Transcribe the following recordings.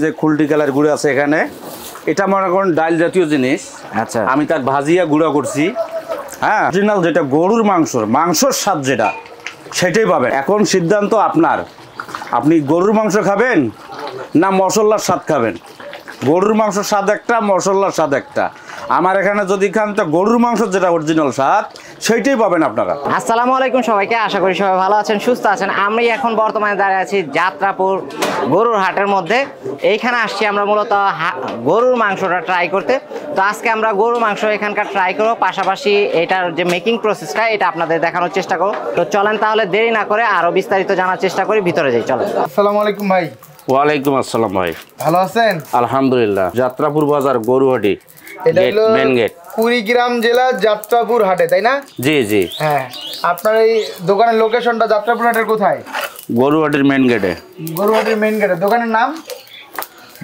যে খুলটি কালার গুঁড়ো আছে এখানে, এটা মনে করেন ডাল জাতীয় জিনিস। আচ্ছা, আমি তার ভাজিয়া গুঁড়া করছি। হ্যাঁ, অরিজিনাল যেটা গরুর মাংসর স্বাদ যেটা, সেটাই পাবেন। এখন সিদ্ধান্ত আপনার, আপনি গরুর মাংস খাবেন না মশলার স্বাদ খাবেন। গরুর মাংসের স্বাদ একটা, মশলার স্বাদ একটা। আমার এখানে যদি খান তো গরুর মাংস যেটা অরিজিনাল স্বাদ, সেইটাই পাবেন আপনারা। আসসালামু আলাইকুম সবাইকে, আশা করি সবাই ভালো আছেন, সুস্থ আছেন। আমি এখন বর্তমানে দাঁড়িয়ে আছি যাত্রাপুর গরুর হাটের মধ্যে। এইখানে আসছি আমরা মূলত গরুর মাংসটা ট্রাই করতে। তো আজকে আমরা গরুর মাংস এখানকার ট্রাই করবো, পাশাপাশি এটার যে মেকিং প্রসেসটা এটা আপনাদের দেখানোর চেষ্টা করব। তো চলেন তাহলে দেরি না করে আরো বিস্তারিত জানার চেষ্টা করি, ভিতরে যাই। চলেন। আসসালামু আলাইকুম ভাই। ওয়ালাইকুম আসসালাম ভাই, ভালো আছেন? আলহামদুলিল্লাহ। যাত্রাপুর বাজার গরুহাটি, এটা হলো মেন গেট, কুড়িগ্রাম জেলা যাত্রাপুর হাটে, তাই না? জি জি। হ্যাঁ, আপনার এই দোকানের লোকেশনটা যাত্রাপুর হাটের কোথায়? গরুহাটির মেন গেটে। গরুহাটির মেইন গেটে। দোকানের নাম?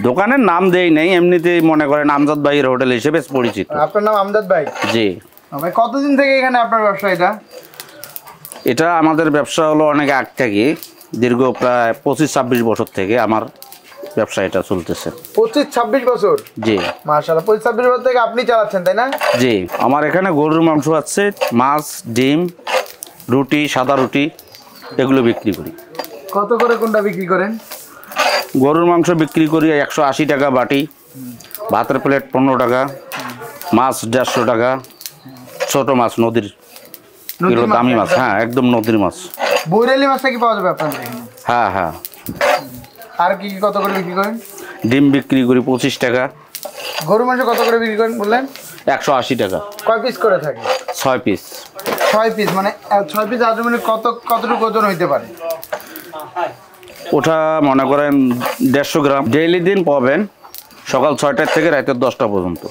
দোকানের নাম দেই নেই, এমনিতেই মনে করেন আমজাদ ভাইয়ের হোটেল হিসেবে পরিচিত। আপনার নাম আমজাদ ভাই? জি। ভাই, কতদিন থেকে এখানে আপনার ব্যবসা? এটা আমাদের ব্যবসা হলো অনেক আগ থেকে, দীর্ঘ প্রায় 25-26 বছর থেকে আমার ব্যবসা এটা চলতেছে। 25-26 বছর? জি মাশাআল্লাহ। 25-26 বছর থেকে আপনি চালাচ্ছেন, তাই না? জি। আমার এখানে গরুর মাংস আছে, মাছ, ডিম, রুটি, সাদা রুটি, এগুলো বিক্রি করি। কত করে কোনটা বিক্রি করেন? গরুর মাংস বিক্রি করি 180 টাকা বাটি, ভাতের প্লেট 15 টাকা, মাছ 150 টাকা, ছোট মাছ নদীর কিলো দামি মাছ। হ্যাঁ, একদম নদীর মাছ। বৈরালি মাছটা কি পাওয়া যাবে আপনাদের এখানে? হ্যাঁ হ্যাঁ। আর কি কি কত করে বিক্রি করেন? ডিম বিক্রি করি 25 টাকা। গরু মাংস কত করে বিক্রি করেন বললেন? 180 টাকা। কয় পিস করে থাকে? 6 পিস। 6 পিস, মানে 6 পিস আজমানে কতটুকু ওজন হইতে পারে? ওটা মনে করেন 150 গ্রাম। ডেইলি দিন পাবেন সকাল 6টা থেকে রাতের 10টা পর্যন্ত।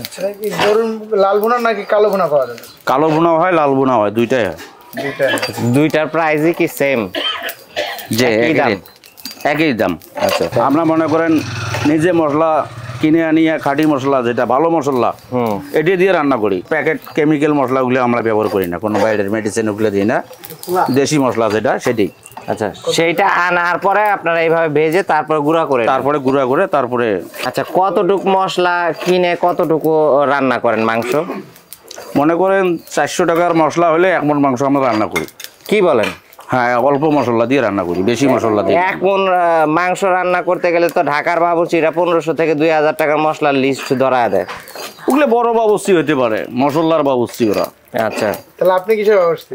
আচ্ছা, কি গরুর লাল ভুনা নাকি কালো ভুনা পাওয়া যাবে? কালো ভুনা হয়, লাল ভুনা হয়, দুইটাই হয়। দুইটার প্রাইসই কি সেম? যে একই দাম। আচ্ছা, আমরা মনে করেন নিজে মশলা কিনে আনিয়ে, খাঁটি মশলা যেটা ভালো মশলা, এটি দিয়ে রান্না করি। প্যাকেট কেমিক্যাল মশলাগুলো আমরা ব্যবহার করি না, কোনো বাইরের মেডিসিন ওগুলো দিই না। দেশি মশলা যেটা, সেটি। আচ্ছা, সেইটা আনার পরে আপনারা এইভাবে ভেজে তারপর গুঁড়া করে, তারপরে। আচ্ছা, কতটুকু মশলা কিনে কতটুকু রান্না করেন মাংস? মনে করেন 400 টাকার মশলা হলে 1 মণ মাংস আমরা রান্না করি। কি বলেন? হ্যাঁ, অল্প মশলা দিয়ে রান্না করি, বেশি মশলা দিয়ে। 1 মণ মাংস রান্না করতে গেলে তো ঢাকার বাবুর্চিরা 1500 থেকে 2000 টাকার মশলার লিস্ট ধরায় দেয়। ওগুলো বড় বাবুর্চি হতে পারে, মশলার বাবুর্চি ওরা। আচ্ছা, তাহলে আপনি কিসের বাবুর্চি?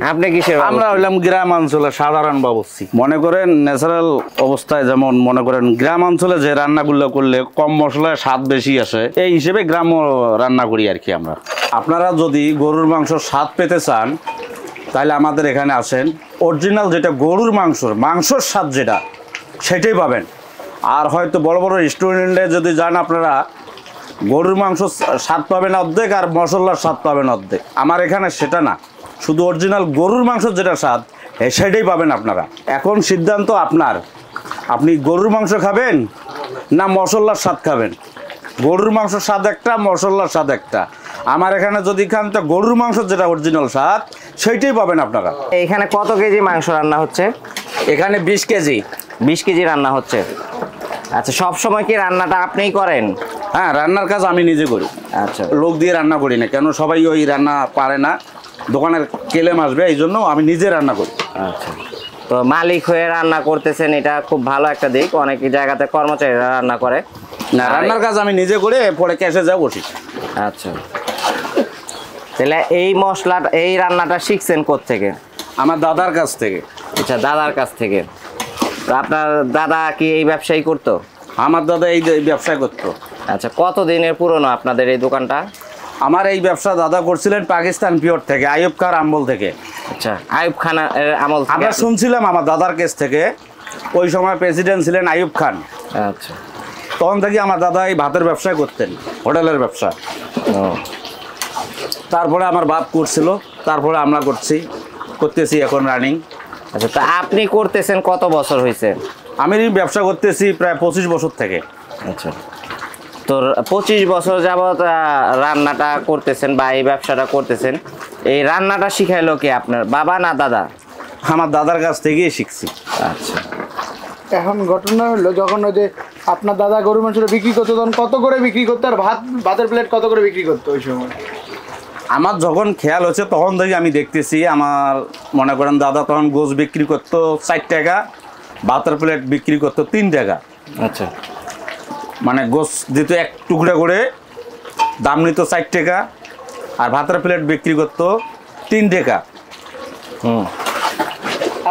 আমরা হইলাম গ্রাম অঞ্চলে সাধারণ বাবুর্চি। মনে করেন ন্যাচারাল অবস্থায়, যেমন মনে করেন গ্রাম অঞ্চলে যে রান্নাগুলো করলে কম মশলায় স্বাদ বেশি আসে, এই হিসেবে গ্রাম্য রান্না করি আর কি আমরা। আপনারা যদি গরুর মাংস স্বাদ পেতে চান তাহলে আমাদের এখানে আসেন। অরিজিনাল যেটা গরুর মাংসর স্বাদ যেটা, সেটাই পাবেন। আর হয়তো বড় বড় রেস্টুরেন্টে যদি যান আপনারা, গরুর মাংস স্বাদ পাবেন অর্ধেক আর মশলার স্বাদ পাবেন অর্ধেক। আমার এখানে সেটা না, শুধু অরিজিনাল গরুর মাংসের যেটা স্বাদ, সেটাই পাবেন আপনারা। এখন সিদ্ধান্ত আপনার, আপনি গরুর মাংস খাবেন না মশলার স্বাদ খাবেন। গরুর মাংসের স্বাদ একটা, মশলার স্বাদ একটা। আমার এখানে যদি খান তো গরুর মাংস যেটা অরিজিনাল স্বাদ, সেইটাই পাবেন আপনারা। এখানে কত কেজি মাংস রান্না হচ্ছে? এখানে 20 কেজি। 20 কেজি রান্না হচ্ছে। আচ্ছা, সব সময় কি রান্নাটা আপনিই করেন? হ্যাঁ, রান্নার কাজ আমি নিজে করি। আচ্ছা, লোক দিয়ে রান্না করি না, কেন সবাই ওই রান্না পারে না, দোকানের কেলেম আসবে, এই জন্য আমি নিজে রান্না করি। আচ্ছা, তো মালিক হয়ে রান্না করতেছেন, এটা খুব ভালো একটা দিক। অনেক জায়গাতে কর্মচারীরা রান্না করে না, রান্নার কাজ আমি নিজে করে পরে ক্যাশে যা বসি। আচ্ছা, তাহলে এই রান্নাটা শিখছেন কোত্থেকে? আমার দাদার কাছ থেকে। আচ্ছা, দাদার কাছ থেকে। তো আপনার দাদা কি এই ব্যবসায়ী করতো? আমার দাদা এই ব্যবসা করতো। আচ্ছা, কত দিনের পুরনো আপনাদের এই দোকানটা? আমার এই ব্যবসা দাদা করছিলেন পাকিস্তান পিওর থেকে, আইয়ুব খান আমল থেকে। আচ্ছা, আইয়ুব খান আমল থেকে আমরা শুনছিলাম আমার দাদার কাছ থেকে। ওই সময় প্রেসিডেন্ট ছিলেন আইয়ুব খান। আচ্ছা, তখন থেকে আমার দাদা এই ভাতের ব্যবসা করতেন, হোটেলের ব্যবসা। তারপরে আমার বাপ করছিল, তারপরে আমরা করতেছি এখন রানিং। আচ্ছা, তা আপনি করতেছেন কত বছর হয়েছে? আমি ব্যবসা করতেছি প্রায় 25 বছর থেকে। আচ্ছা, তো 25 বছর যাবৎ রান্নাটা করতেছেন বা এই ব্যবসাটা করতেছেন। এই রান্নাটা শিখাইলো কি আপনার বাবা না দাদা? আমার দাদার কাছ থেকেই শিখছি। আচ্ছা, এখন ঘটনা হলো, যখন ওই যে আপনার দাদা গরুর মাংসটা বিক্রি করতো তখন কত করে বিক্রি করতো, আর ভাতের প্লেট কত করে বিক্রি করতো ওই সময়? আমার যখন খেয়াল হচ্ছে তখন থেকে আমি দেখতেছি, আমার মনে করেন দাদা তখন গোশ বিক্রি করতো 4 টাকা, ভাতের প্লেট বিক্রি করতো 3 টাকা। আচ্ছা, মানে গোশ দিত 1 টুকরা করে, দাম নিত 4 টাকা, আর ভাতের প্লেট বিক্রি করতো 3 টাকা।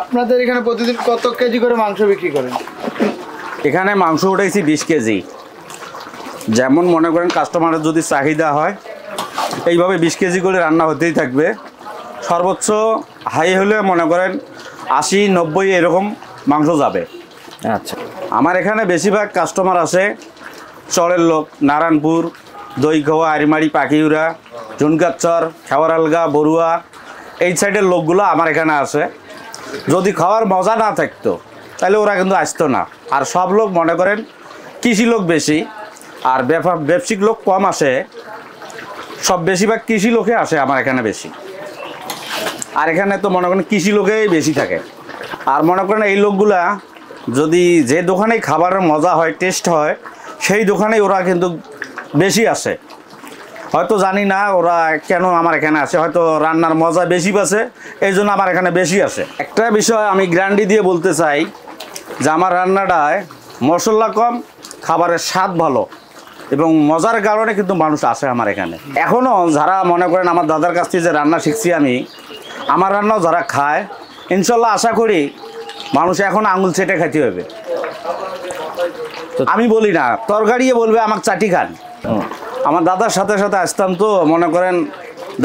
আপনাদের এখানে প্রতিদিন কত কেজি করে মাংস বিক্রি করেন? এখানে মাংস উঠাইছি 20 কেজি। যেমন মনে করেন কাস্টমারের যদি চাহিদা হয় এইভাবে 20 কেজি করে রান্না হতেই থাকবে। সর্বোচ্চ হাই হলে মনে করেন 80-90 এরকম মাংস যাবে। আচ্ছা, আমার এখানে বেশিরভাগ কাস্টমার আসে চরের লোক, নারায়ণপুর, দইখাওয়া, আরিমারি, পাখিউরা, ঝুনকাচ্চর, খেওয়ারালগা, বড়ুয়া, এই সাইডের লোকগুলো আমার এখানে আসে। যদি খাওয়ার মজা না থাকতো তাহলে ওরা কিন্তু আসতো না। আর সব লোক মনে করেন কৃষি লোক বেশি, আর ব্যবসায়িক লোক কম আসে। সব বেশিরভাগ কৃষি লোকে আসে আমার এখানে বেশি। আর এখানে তো মনে করেন কৃষি লোকেই বেশি থাকে। আর মনে করেন এই লোকগুলা যদি যে দোকানেই খাবারের মজা হয়, টেস্ট হয়, সেই দোকানেই ওরা কিন্তু বেশি আসে। হয়তো জানি না ওরা কেন আমার এখানে আসে, হয়তো রান্নার মজা বেশি পাচ্ছে, এই জন্য আমার এখানে বেশি আসে। একটা বিষয় আমি গ্যারান্টি দিয়ে বলতে চাই যে আমার রান্নাটায় মশলা কম, খাবারের স্বাদ ভালো, এবং মজার কারণে কিন্তু মানুষ আসে আমার এখানে। এখনও যারা মনে করেন আমার দাদার কাছ থেকে যে রান্না শিখছি আমি, আমার রান্নাও যারা খায়, ইনশাল্লাহ আশা করি মানুষ এখন আঙুল চেটে খাইতে হবে। আমি বলি না, তরকারিয়ে বলবে আমাকে চাটি খান। আমার দাদার সাথে সাথে আসতাম, তো মনে করেন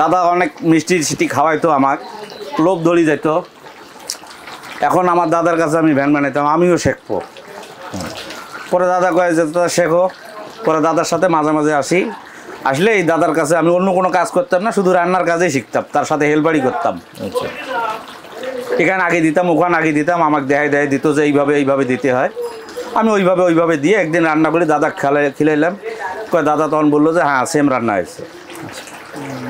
দাদা অনেক মিষ্টি সিটি খাওয়াইতো, আমার লোভ ধরি যেত। এখন আমার দাদার কাছে আমি ভ্যান বানাইতাম, আমিও শেখবো। পরে দাদা কয়ে যে তোরা শেখো। পরে দাদার সাথে মাঝে মাঝে আসি, আসলে এই দাদার কাছে আমি অন্য কোনো কাজ করতাম না, শুধু রান্নার কাজেই শিখতাম, তার সাথে হেল্পারই করতাম। আচ্ছা, এখানে আগে দিতাম, ওখানে আগে দিতাম, আমাকে দেখাই দিত যে এইভাবে দিতে হয়। আমি ওইভাবে দিয়ে একদিন রান্না করে দাদা খিলাইলাম। কয় দাদা তখন বললো যে হ্যাঁ সেম রান্না হয়েছে।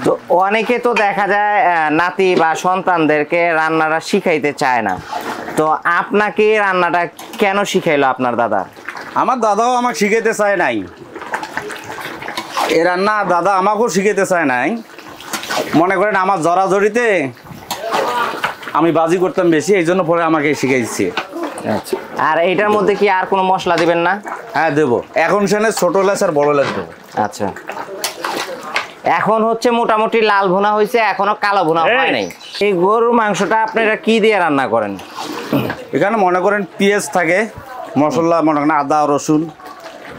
তো অনেকে তো দেখা যায় নাতি বা সন্তানদেরকে রান্নাটা শিখাইতে চায় না, তো আপনাকে রান্নাটা কেন শিখাইলো আপনার দাদা? আমার দাদাও আমাকে শিখাইতে চায় নাই এ রান্না, দাদা আমাকেও শিখাইতে চায় নাই। মনে করেন আমার জড়াজড়িতে আমি বাজি করতাম বেশি, এই জন্য পরে আমাকে শিখাইছে। আচ্ছা, আর এইটার মধ্যে কি আর কোনো মশলা দিবেন না? হ্যাঁ দেবো, এখন সেনে ছোটো লেস আর বড় লেস দেবো। আচ্ছা, এখন হচ্ছে মোটামুটি লাল ভুনা হয়েছে, এখনো কালো ভুনা হয় নাই। এই গরুর মাংসটা আপনারা কি দিয়ে রান্না করেন? এখানে মনে করেন পেঁয়াজ থাকে, মশলা মনে করেন আদা রসুন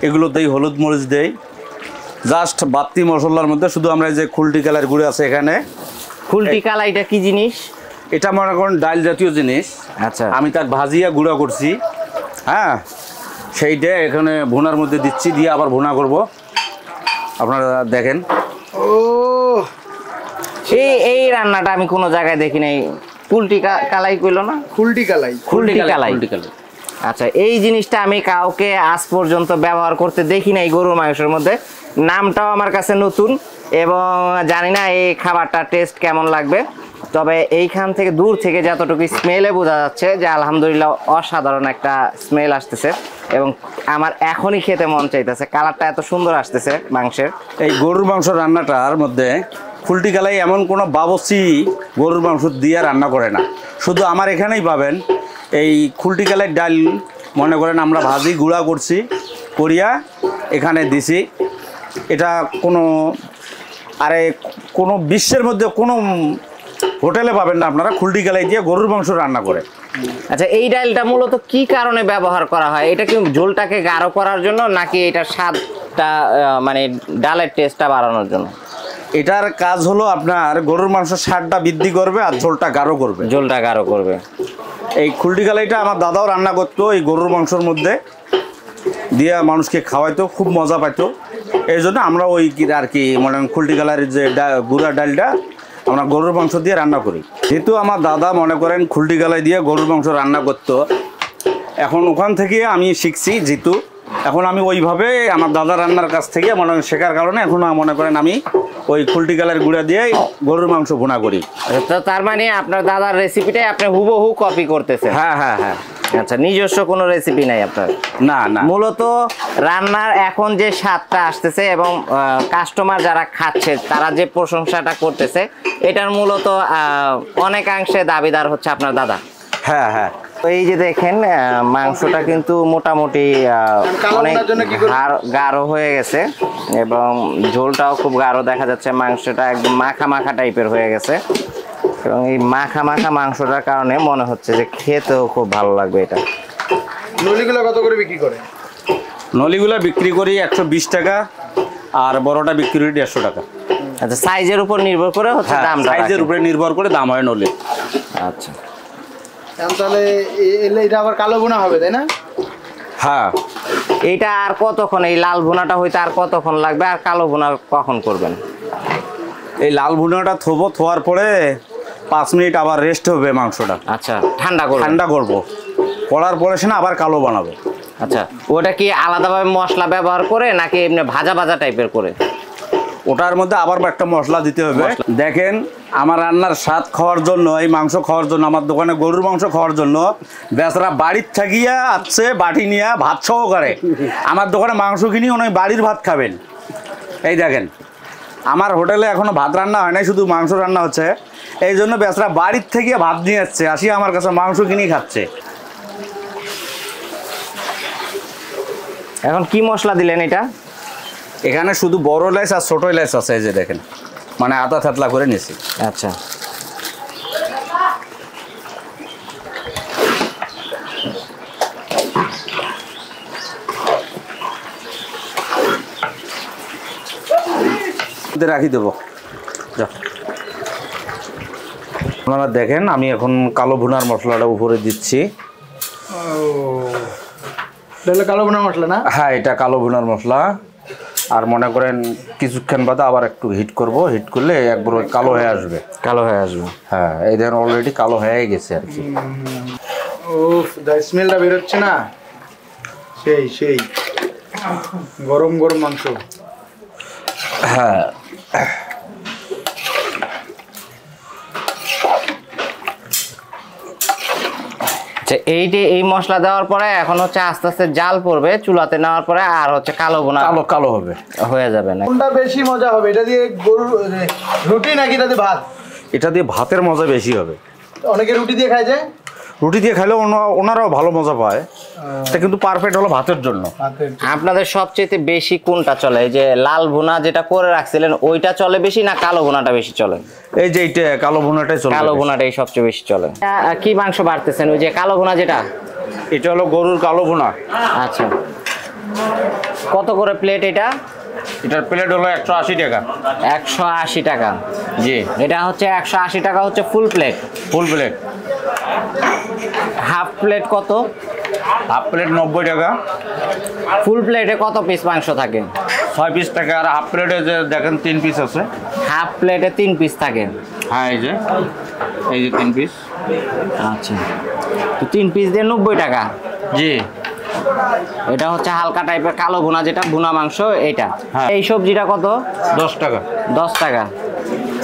এগুলো দেই, হলুদ মরিচ দেই, জাস্ট বাত্তি মশলার মধ্যে শুধু আমরা এই যে খুলটি কালার গুঁড়ো আছে এখানে। খুলটি কালা এটা কি জিনিস? এটা মনে করেন ডাল জাতীয় জিনিস। আচ্ছা, আমি তার ভাজিয়া গুঁড়া করছি। হ্যাঁ, সেইটা এখানে ভুনার মধ্যে দিচ্ছি, দিয়ে আবার ভুনা করব, আপনারা দেখেন। ও এই রান্নাটা আমি কোনো জায়গায় দেখি নাই। খুলটি কালাই কইলো না? খুলটি কালাই। খুলটি কালাই। খুলটি কালাই। আচ্ছা, এই জিনিসটা আমি কাউকে আজ পর্যন্ত ব্যবহার করতে দেখি নাই গরুর মাংসের মধ্যে। নামটাও আমার কাছে নতুন, এবং জানি না এই খাবারটা টেস্ট কেমন লাগবে। তবে এইখান থেকে দূর থেকে যতটুকু স্মেলে বোঝা যাচ্ছে যে আলহামদুলিল্লাহ অসাধারণ একটা স্মেল আসতেছে, এবং আমার এখনই খেতে মন চাইতেছে। কালারটা এত সুন্দর আসতেছে মাংসের। এই গরুর মাংস রান্নাটার মধ্যে খুলটি কালাই এমন কোনো বাবুর্চি গরুর মাংস দিয়ে রান্না করে না, শুধু আমার এখানেই পাবেন। এই খুলটি কালাই ডাল মনে করেন আমরা ভাজি গুঁড়া করছি, করিয়া এখানে দিছি। এটা কোনো বিশ্বের মধ্যে কোনো হোটেলে পাবেন না আপনারা খুলটি কালাই দিয়ে গরুর মাংস রান্না করে। আচ্ছা, এই ডালটা মূলত কি কারণে ব্যবহার করা হয়? এটা কি ঝোলটাকে গাঢ় করার জন্য, নাকি এটার স্বাদটা মানে ডালের টেস্টটা বাড়ানোর জন্য? এটার কাজ হলো আপনার গরুর মাংসের স্বাদটা বৃদ্ধি করবে আর ঝোলটা গাঢ় করবে। ঝোলটা গাঢ় করবে। এই খুলটি কালাইটা আমার দাদাও রান্না করতো এই গরুর মাংসের মধ্যে দিয়ে, মানুষকে খাওয়াইতো, খুব মজা পাইতো। এই জন্য আমরা ওই আর কি মনে করেন খুলটি কালারের যে গুঁড়া ডালটা আমরা গরুর মাংস দিয়ে রান্না করি। যেহেতু আমার দাদা মনে করেন খুলটি কালাই দিয়ে গরুর মাংস রান্না করতো, এখন ওখান থেকে আমি শিখছি যেহেতু, এখন আমি ওইভাবে আমার দাদা রান্নার কাছ থেকে মনে করেন শেখার কারণে এখন মনে করেন আমি ওই খুলটি কালার গুঁড়া দিয়ে গরুর মাংস ভুনা করি। তো তার মানে আপনার দাদার রেসিপিটাই আপনি হুবহু কপি করতেছেন? হ্যাঁ হ্যাঁ হ্যাঁ। আচ্ছা, নিজস্ব কোনো রেসিপি নাই আপনার? না না, মূলত রান্নার এখন যে স্বাদটা আসতেছে এবং কাস্টমার যারা খাচ্ছে তারা যে প্রশংসাটা করতেছে, এটার মূলত অনেকাংশে দাবিদার হচ্ছে আপনার দাদা। হ্যাঁ হ্যাঁ। তো এই যে দেখেন মাংসটা কিন্তু মোটামুটি অনেক গাঢ় হয়ে গেছে এবং ঝোলটাও খুব গাঢ় দেখা যাচ্ছে, মাংসটা একদম মাখা মাখা টাইপের হয়ে গেছে এবং এই মাখা মাখা মাংসটার কারণে মনে হচ্ছে যে খেতেও খুব ভালো লাগবে। এটা নলিগুলো কত করে বিক্রি করে? নলিগুলা বিক্রি করি 120 টাকা, আর বড়টা বিক্রি করি 150 টাকা। আচ্ছা, সাইজের উপর নির্ভর করে হচ্ছে দাম? সাইজের উপরে নির্ভর করে দাম হয় নলি। আচ্ছা, তাহলে এটা আবার কালো ভুনা হবে, তাই না? হ্যাঁ। এইটা আর কতক্ষণ, এই লাল ভুনাটা হইতে আর কতক্ষণ লাগবে, আর কালো ভুনা কখন করবেন? এই লাল ভুনাটা থোয়ার পরে 5 মিনিট আবার রেস্ট হবে মাংসটা। আচ্ছা, ঠান্ডা করব? ঠান্ডা করবো, করার পরে সে না আবার কালো বানাবো। আচ্ছা, ওটা কি আলাদাভাবে মশলা ব্যবহার করে নাকি এমনি ভাজা ভাজা টাইপের করে? ওটার মধ্যে আবার একটা মশলা দিতে হবে। দেখেন, আমার রান্নার স্বাদ খাওয়ার জন্য, এই মাংস খাওয়ার জন্য, আমার দোকানে গরুর মাংস খাওয়ার জন্য বেচারা বাড়ির থাকিয়া আসছে বাটি নিয়ে ভাত সহকারে। আমার দোকানে মাংস কিনি, উনি বাড়ির ভাত খাবেন। এই দেখেন, আমার হোটেলে এখনো ভাত রান্না হয় নাই, শুধু মাংস রান্না হচ্ছে। এই জন্য বেচারা বাড়ির থেকে ভাত নিয়ে যাচ্ছে, আসি আমার কাছে মাংস কিনেই খাচ্ছে। এখন কি মশলা দিলেন এটা? এখানে শুধু বড় এলাচ আর ছোট এলাচ আছে, এই যে দেখেন, মানে আদা থাতলা করে নিয়েছি। আচ্ছা, রাখি দেবো। আপনারা দেখেন, আমি এখন কালো ভুনার মশলাটা উপরে দিচ্ছি। কালো ভুনা মশলা না? হ্যাঁ, এটা কালো ভুনার মশলা। আর মনে করেন কিছুক্ষণ বাদে আবার একটু হিট করব, হিট করলে একবার কালো হয়ে আসবে। কালো হয়ে আসবে? হ্যাঁ, এই দেখেন অলরেডি কালো হয়ে গেছে আর কি। উফ, স্মেলটা বেরোচ্ছে না, সেই সেই গরম গরম মাংস। হ্যাঁ, এই মশলা দেওয়ার পরে এখন হচ্ছে আস্তে আস্তে জাল পড়বে, চুলাতে নেওয়ার পরে আর হচ্ছে কালো ভুনা কালো হবে, হয়ে যাবে না? কোনটা বেশি মজা হবে, এটা দিয়ে গরুর রুটি নাকি এটা দিয়ে ভাত? এটা দিয়ে ভাতের মজা বেশি হবে। অনেকে রুটি দিয়ে খায়, যে রুটি দিয়ে খাইলে ওনারাও ভালো মজা পায়। এটা কিন্তু পারফেক্ট হলো ভাতের জন্য। আপনাদের সবচেয়ে বেশি কোনটা চলে? এই যে লাল ভুনা যেটা করে রাখছিলেন ওইটা চলে বেশি, না কালো ভুনাটা বেশি চলে? এই যে এইটা কালো ভুনাটাই চলে। কালো ভুনাটাই সবচেয়ে বেশি চলে। কি মাংস বাড়তেছেন? ওই যে কালো ভুনা যেটা? এটা হলো গরুর কালো ভুনা। আচ্ছা, কত করে প্লেট এটা? এটার প্লেট হলো 180 টাকা। 180 টাকা? জি। এটা হচ্ছে 180 টাকা হচ্ছে full plate? Full plate. Half plate কত? হাফ প্লেট 90 টাকা। ফুল প্লেটে কত পিস মাংস থাকে? 6 পিস টাকা। আর হাফ প্লেটে যে দেখেন 3 পিস আছে। হাফ প্লেটে 3 পিস থাকে? হ্যাঁ, এই যে 3 পিস। আচ্ছা, তো 3 পিস দিয়ে 90 টাকা? জি। এটা হচ্ছে হালকা টাইপের কালো ভুনা, যেটা ভুনা মাংস এইটা। হ্যাঁ। এই সবজিটা কত? 10 টাকা। 10 টাকা।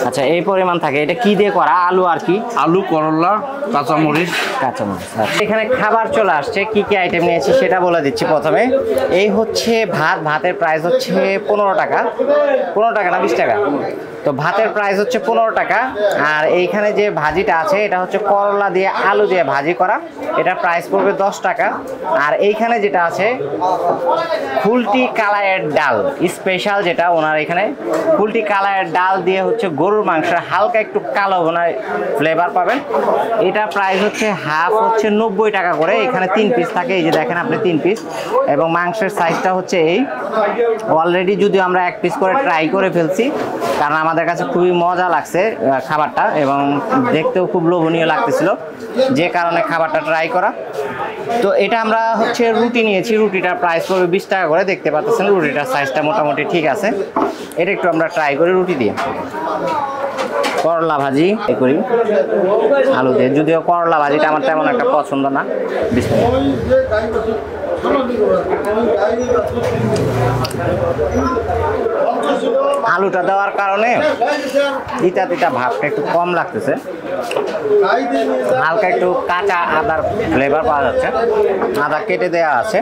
আচ্ছা, এই পরিমাণ থাকে। এটা কি দিয়ে করা? আলু আর কি? আলু, করলা, কাঁচামরিচ। কাঁচামরিচ। এখানে খাবার চলে আসছে, কি কি আইটেম নিয়েছি সেটা বলে দিচ্ছি প্রথমে। এই হচ্ছে ভাত, ভাতের প্রাইস হচ্ছে 15 টাকা। 15 টাকা না 20 টাকা? তো ভাতের প্রাইস হচ্ছে 15 টাকা। আর এইখানে যে ভাজিটা আছে এটা হচ্ছে করলা দিয়ে আলু দিয়ে ভাজি করা, এটার প্রাইস পড়বে 10 টাকা। আর এইখানে যেটা আছে ফুলটি কালাইয়ের ডাল স্পেশাল, যেটা ওনার এখানে ফুলটি কালাইয়ের ডাল দিয়ে হচ্ছে গরুর মাংসের হালকা একটু কালো ভুনার ফ্লেভার পাবেন। এটা প্রাইস হচ্ছে হাফ হচ্ছে 90 টাকা করে। এখানে 3 পিস থাকে, এই যে দেখেন আপনি 3 পিস, এবং মাংসের সাইজটা হচ্ছে এই। অলরেডি যদিও আমরা 1 পিস করে ট্রাই করে ফেলছি, কারণ আমাদের কাছে খুবই মজা লাগছে খাবারটা এবং দেখতেও খুব লোভনীয় লাগতেছিল, যে কারণে খাবারটা ট্রাই করা। তো এটা আমরা হচ্ছে রুটি নিয়েছি, রুটিটার প্রাইস পড়বে 20 টাকা করে। দেখতে পাচ্ছেন রুটিটার সাইজটা মোটামুটি ঠিক আছে। এটা একটু আমরা ট্রাই করি রুটি দিয়ে। করলা ভাজি এই করি আলু দিয়ে, যদিও করলা ভাজিটা আমার তেমন একটা পছন্দ না। আলুটা দেওয়ার কারণে তিতা তিতা ভাবটা একটু কম লাগতেছে। হালকা একটু কাঁচা আদার ফ্লেভার পাওয়া যাচ্ছে, আদা কেটে দেওয়া আছে,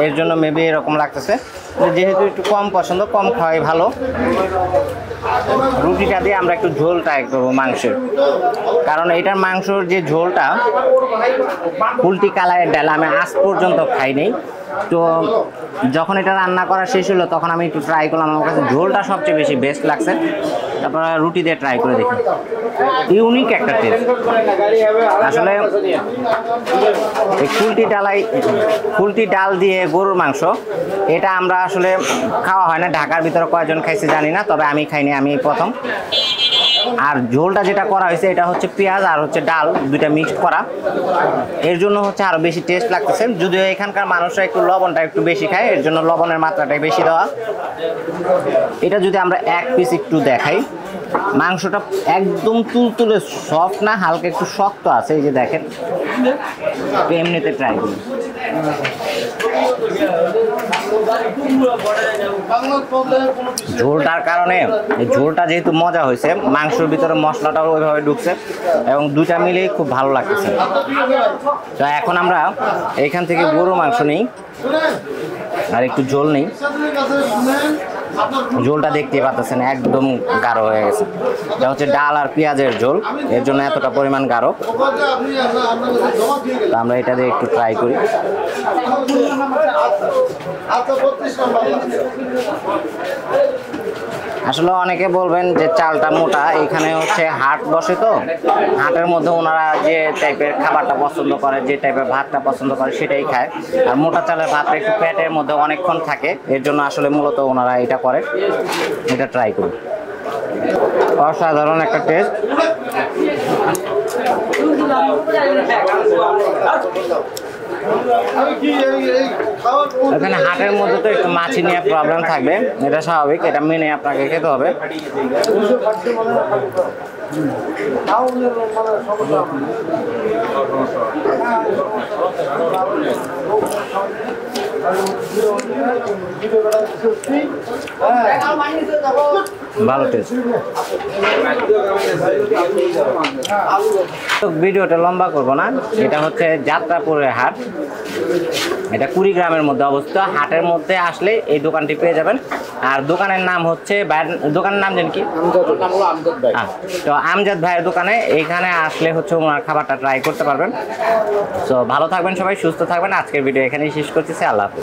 এর জন্য মেবি এরকম লাগতেছে। যেহেতু একটু কম পছন্দ, কম খাওয়াই ভালো। রুটিটা দিয়ে আমরা একটু ঝোল ট্রাই করবো মাংসের, কারণ এটার মাংসর যে ঝোলটা উল্টি কালারের ডাল আমি আজ পর্যন্ত খাই নাই। তো যখন এটা রান্না করা শেষ হলো তখন আমি একটু ট্রাই করলাম, আমার কাছে ঝোলটা সবচেয়ে বেশি বেস্ট লাগছে। তারপরে রুটি দিয়ে ট্রাই করে দেখি, ইউনিক একটা টেস্ট আসলে। এই কুলটি ডাল দিয়ে গরুর মাংস, এটা আমরা আসলে খাওয়া হয় না, ঢাকার ভিতরে কয়েকজন খাইছে জানি না, তবে আমি খাইনি, আমি প্রথম। আর ঝোলটা যেটা করা হয়েছে এটা হচ্ছে পেঁয়াজ আর হচ্ছে ডাল দুইটা মিক্সড করা, এর জন্য হচ্ছে আরো বেশি টেস্ট লাগতেছে। যদিও এখানকার মানুষরা একটু লবণটা একটু বেশি খায়, এর জন্য লবণের মাত্রাটাই বেশি দেওয়া। এটা যদি আমরা এক পিস একটু দেখাই, মাংসটা একদম তুলতুলে সফট না, হালকা একটু শক্ত আছে, এই যে দেখেন। এমনিতে ট্রাই করি। ঝোলটার কারণে, এই ঝোলটা যেহেতু মজা হয়েছে, মাংসের ভিতরে মশলাটাও ওইভাবে ঢুকছে এবং দুইটা মিলেই খুব ভালো লাগতেছে। তো এখন আমরা এইখান থেকে গরু মাংস নিই আর একটু ঝোল নেই। ঝোলটা দেখতে পাচ্ছেন একদম গাঢ় হয়ে গেছে, এটা হচ্ছে ডাল আর পেঁয়াজের ঝোল, এর জন্য এতটা পরিমাণ গাঢ়। তো আমরা এটা দিয়ে একটু ট্রাই করি। আসলে অনেকে বলবেন যে চালটা মোটা, এখানে হচ্ছে হাট বসে, তো হাটের মধ্যে ওনারা যে টাইপের খাবারটা পছন্দ করে, যে টাইপের ভাতটা পছন্দ করে সেটাই খায়। আর মোটা চালের ভাতটা একটু পেটের মধ্যে অনেকক্ষণ থাকে, এর জন্য আসলে মূলত ওনারা এটা করে। এটা ট্রাই করি, অসাধারণ একটা টেস্ট। এখানে হাটের মধ্যে তো একটু মাছি নিয়ে প্রবলেম থাকবে, এটা স্বাভাবিক, এটা মেনে আপনাকে খেতে হবে। ভালো টেস্ট। তো ভিডিওটা লম্বা করব না, এটা হচ্ছে যাত্রাপুরের হাট, এটা কুড়িগ্রামের মধ্যে অবস্থিত। হাটের মধ্যে আসলে এই দোকানটি পেয়ে যাবেন। আর দোকানের নাম হচ্ছে, দোকানের নাম জানেন কি? তো আমজাদ ভাইয়ের দোকানে, এইখানে আসলে হচ্ছে ওনার খাবারটা ট্রাই করতে পারবেন। তো ভালো থাকবেন সবাই, সুস্থ থাকবেন। আজকের ভিডিও এখানেই শেষ করতেছি, আল্লাহ হাফেজ।